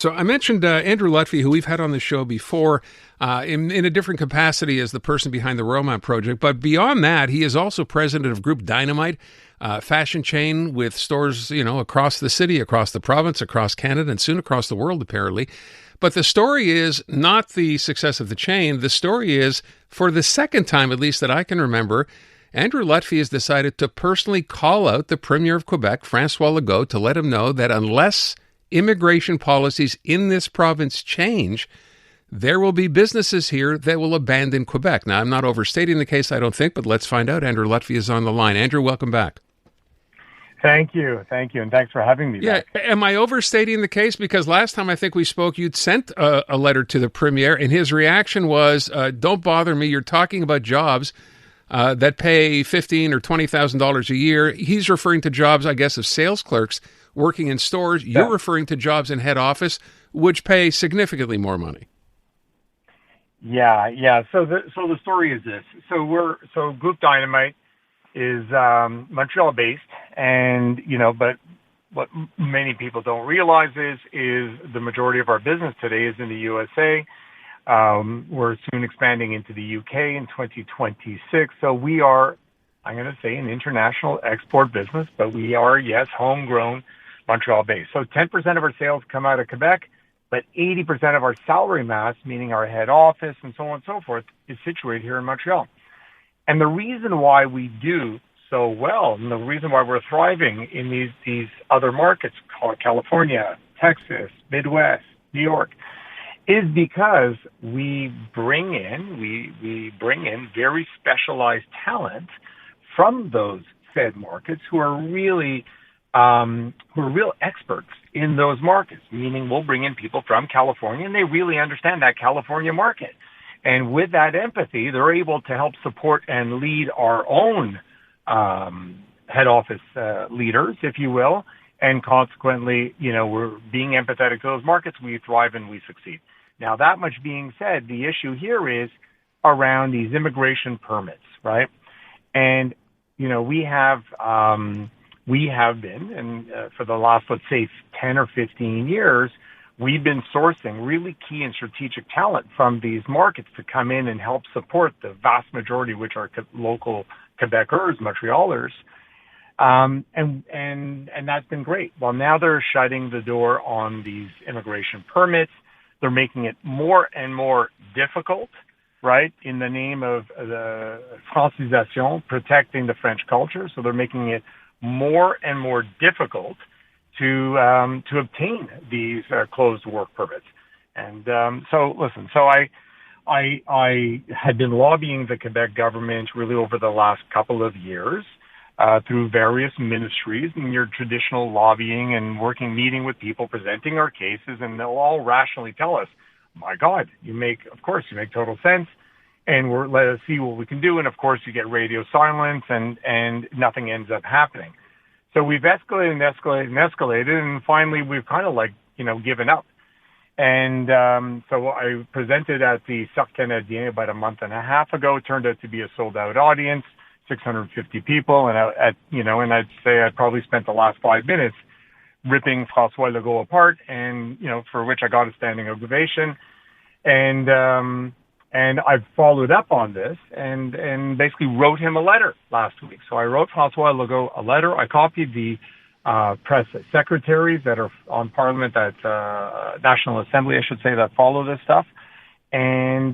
So I mentioned Andrew Lutfy, who we've had on the show before in a different capacity as the person behind the Romance Project. But beyond that, he is also president of Groupe Dynamite, fashion chain with stores, across the city, across the province, across Canada, and soon across the world, apparently. But the story is not the success of the chain. The story is, for the second time, at least that I can remember, Andrew Lutfy has decided to personally call out the Premier of Quebec, François Legault, to let him know that unless immigration policies in this province change, there will be businesses here that will abandon Quebec. Now, I'm not overstating the case, I don't think, but let's find out. Andrew Lutfy is on the line. Andrew, welcome back. Thank you, and thanks for having me back. Am I overstating the case? Because last time I think we spoke, you'd sent a letter to the Premier, and his reaction was, don't bother me, you're talking about jobs that pay $15,000 or $20,000 a year. He's referring to jobs, I guess, of sales clerks working in stores. You're referring to jobs in head office, which pay significantly more money. Yeah. So the story is this. So Groupe Dynamite is Montreal based, and but what many people don't realize is the majority of our business today is in the USA. We're soon expanding into the UK in 2026. So we are, I'm going to say, an international export business, but we are, yes, homegrown, Montreal-based. So 10% of our sales come out of Quebec, but 80% of our salary mass, meaning our head office and so on and so forth, is situated here in Montreal. And the reason why we do so well, and the reason why we're thriving in these other markets, California, Texas, Midwest, New York, is because we bring in very specialized talent from those said markets who are real experts in those markets. Meaning, we'll bring in people from California, and they really understand that California market. And with that empathy, they're able to help support and lead our own head office leaders, if you will. And consequently, we're being empathetic to those markets. We thrive and we succeed. Now, that much being said, the issue here is around these immigration permits, right? And, we have been, and for the last, let's say, 10 or 15 years, we've been sourcing really key and strategic talent from these markets to come in and help support the vast majority, which are local Quebecers, Montrealers. And that's been great. Well, now they're shutting the door on these immigration permits. They're making it more and more difficult, right, in the name of the francisation, protecting the French culture. So they're making it more and more difficult to obtain these closed work permits. And so I had been lobbying the Quebec government really over the last couple of years through various ministries and your traditional lobbying and meeting with people, presenting our cases, and they'll all rationally tell us, my God, you make total sense, and let us see what we can do. And of course, you get radio silence, and nothing ends up happening. So we've escalated, and finally we've kind of given up. And so I presented at the Cercle Canadien about a month and a half ago. It turned out to be a sold-out audience, 650 people, and I'd say I probably spent the last 5 minutes ripping François Legault apart, and for which I got a standing ovation. And I've followed up on this and basically wrote him a letter last week. So I wrote François Legault a letter. I copied the press secretaries that are on Parliament, that National Assembly, I should say, that follow this stuff. And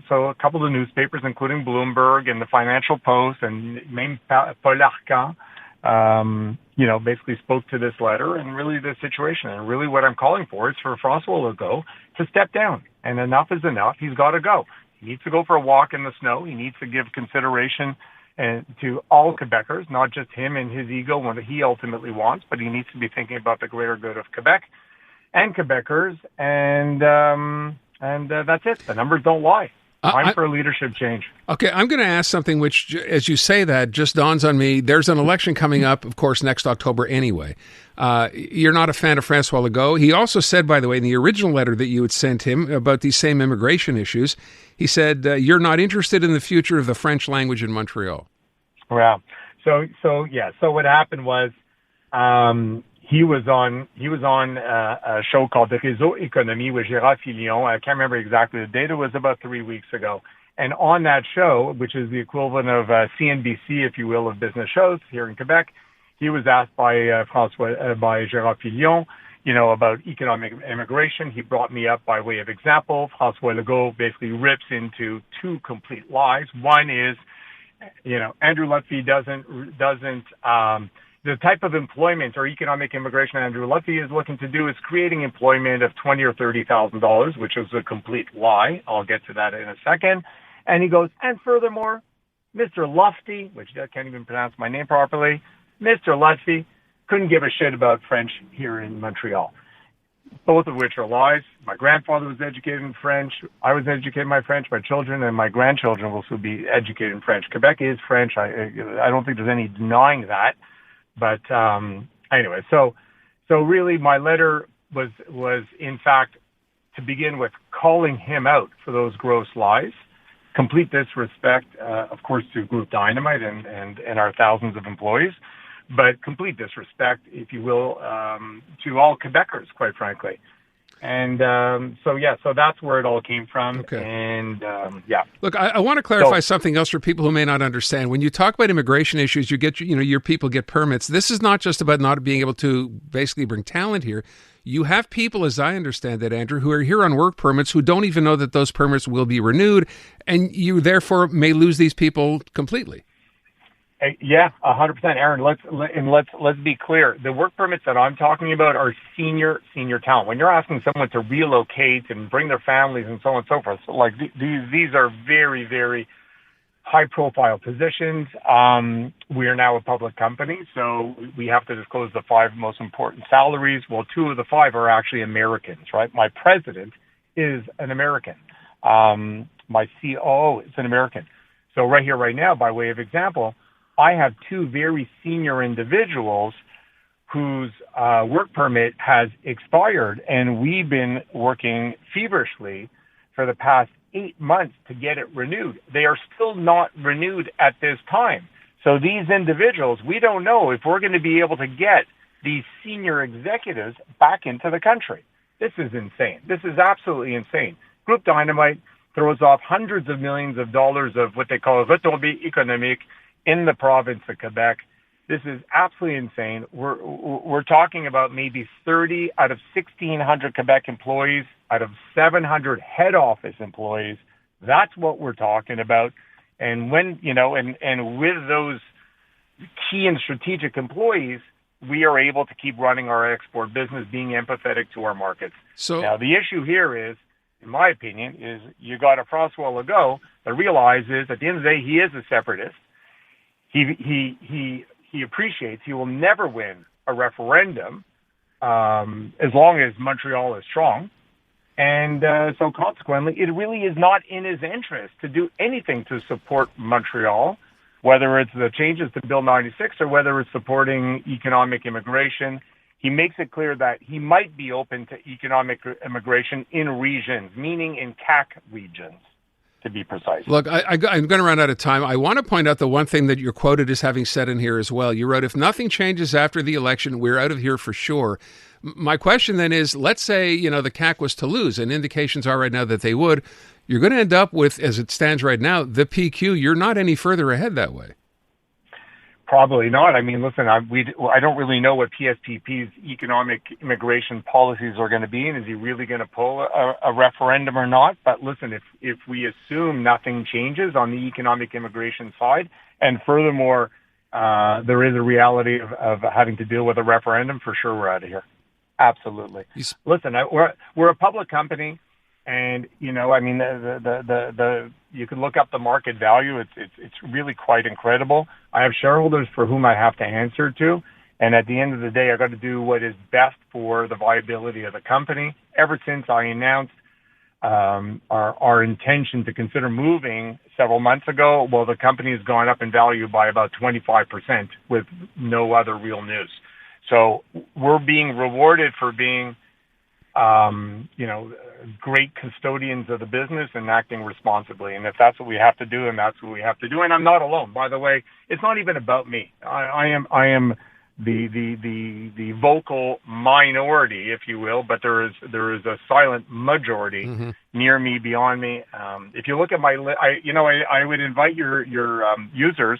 so a couple of newspapers, including Bloomberg and the Financial Post and même Paul Arcan, basically spoke to this letter and really the situation. And really what I'm calling for is for François Legault to step down. And enough is enough. He's got to go. He needs to go for a walk in the snow. He needs to give consideration to all Quebecers, not just him and his ego, what he ultimately wants, but he needs to be thinking about the greater good of Quebec and Quebecers. And that's it. The numbers don't lie. Time for a leadership change. Okay, I'm going to ask something which, as you say that, just dawns on me. There's an election coming up, of course, next October anyway. You're not a fan of François Legault. He also said, by the way, in the original letter that you had sent him about these same immigration issues, he said, you're not interested in the future of the French language in Montreal. Wow. So what happened was he was on a show called the Réseau Économie with Gérard Filion. I can't remember exactly the date. It was about 3 weeks ago. And on that show, which is the equivalent of CNBC, if you will, of business shows here in Quebec, he was asked by by Gérard Filion, about economic immigration. He brought me up by way of example. François Legault basically rips into two complete lies. One is, Andrew Lutfy doesn't the type of employment or economic immigration Andrew Lutfy is looking to do is creating employment of $20,000 or $30,000, which is a complete lie. I'll get to that in a second. And he goes, and furthermore, Mr. Lutfy, which I can't even pronounce my name properly, Mr. Lutfy couldn't give a shit about French here in Montreal. Both of which are lies. My grandfather was educated in French. I was educated in French. My children and my grandchildren will soon be educated in French. Quebec is French. I don't think there's any denying that. But anyway, so really my letter was in fact to begin with calling him out for those gross lies, complete disrespect, of course, to Groupe Dynamite and our thousands of employees, but complete disrespect, if you will, to all Quebecers, quite frankly. And so that's where it all came from. Okay. And Look, I want to clarify something else for people who may not understand. When you talk about immigration issues, you get, your people get permits. This is not just about not being able to basically bring talent here. You have people, as I understand it, Andrew, who are here on work permits who don't even know that those permits will be renewed, and you therefore may lose these people completely. Yeah, 100%, Aaron. Let's be clear. The work permits that I'm talking about are senior talent. When you're asking someone to relocate and bring their families and so on and so forth, so like these are very, very high-profile positions. We are now a public company, so we have to disclose the 5 most important salaries. Well, 2 of the 5 are actually Americans, right? My president is an American. My COO is an American. So right here, right now, by way of example, I have 2 very senior individuals whose work permit has expired, and we've been working feverishly for the past 8 months to get it renewed. They are still not renewed at this time. So these individuals, we don't know if we're going to be able to get these senior executives back into the country. This is insane. This is absolutely insane. Groupe Dynamite throws off hundreds of millions of dollars of what they call retombées économiques in the province of Quebec. This is absolutely insane. We're talking about maybe 30 out of 1,600 Quebec employees, out of 700 head office employees. That's what we're talking about. And when, and with those key and strategic employees, we are able to keep running our export business, being empathetic to our markets. So now the issue here is, in my opinion, is you got a François Legault that realizes at the end of the day, he is a separatist. He appreciates he will never win a referendum as long as Montreal is strong. And so consequently, it really is not in his interest to do anything to support Montreal, whether it's the changes to Bill 96 or whether it's supporting economic immigration. He makes it clear that he might be open to economic immigration in regions, meaning in CAC regions, to be precise. Look, I'm going to run out of time. I want to point out the one thing that you're quoted as having said in here as well. You wrote, if nothing changes after the election, we're out of here for sure. My question then is, let's say, the CAC was to lose, and indications are right now that they would. You're going to end up with, as it stands right now, the PQ. You're not any further ahead that way. Probably not. I mean, listen, I don't really know what PSPP's economic immigration policies are going to be, and is he really going to pull a referendum or not? But listen, if we assume nothing changes on the economic immigration side, and furthermore, there is a reality of having to deal with a referendum, for sure we're out of here. Absolutely. Listen, we're a public company. And, I mean, you can look up the market value. It's really quite incredible. I have shareholders for whom I have to answer to. And at the end of the day, I got to do what is best for the viability of the company. Ever since I announced our intention to consider moving several months ago, well, the company has gone up in value by about 25% with no other real news. So we're being rewarded for being great custodians of the business and acting responsibly. And if that's what we have to do, and that's what we have to do. And I'm not alone, by the way. It's not even about me. I am the vocal minority, if you will, but there is a silent majority near me, beyond me. If you look at my, I would invite your users,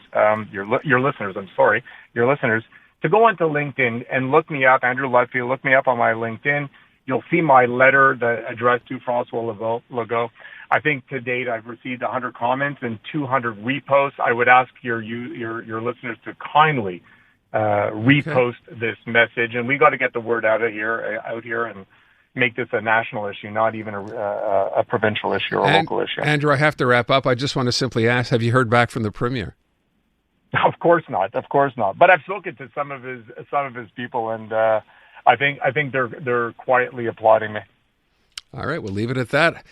your listeners. I'm sorry, your listeners, to go onto LinkedIn and look me up, Andrew Lutfy. Look me up on my LinkedIn. You'll see my letter that addressed to François Legault. I think to date I've received 100 comments and 200 reposts. I would ask your listeners to kindly repost this message, and we got to get the word out here and make this a national issue, not even a provincial issue or local issue. Andrew, I have to wrap up. I just want to simply ask, have you heard back from the Premier? Of course not. But I've spoken to some of his people, and I think they're quietly applauding me. All right, we'll leave it at that.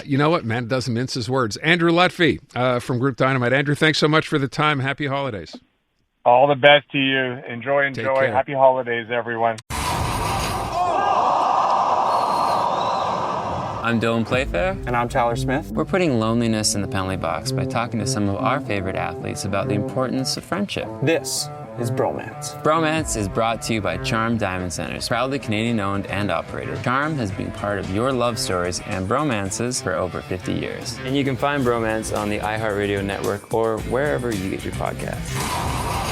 You know what? Man doesn't mince his words. Andrew Lutfy from Groupe Dynamite. Andrew, thanks so much for the time. Happy holidays. All the best to you. Enjoy. Happy holidays, everyone. I'm Dylan Playfair. And I'm Tyler Smith. We're putting loneliness in the penalty box by talking to some of our favorite athletes about the importance of friendship. This is Bromance. Bromance is brought to you by Charm Diamond Centers, proudly Canadian-owned and operated. Charm has been part of your love stories and bromances for over 50 years. And you can find Bromance on the iHeartRadio network or wherever you get your podcasts.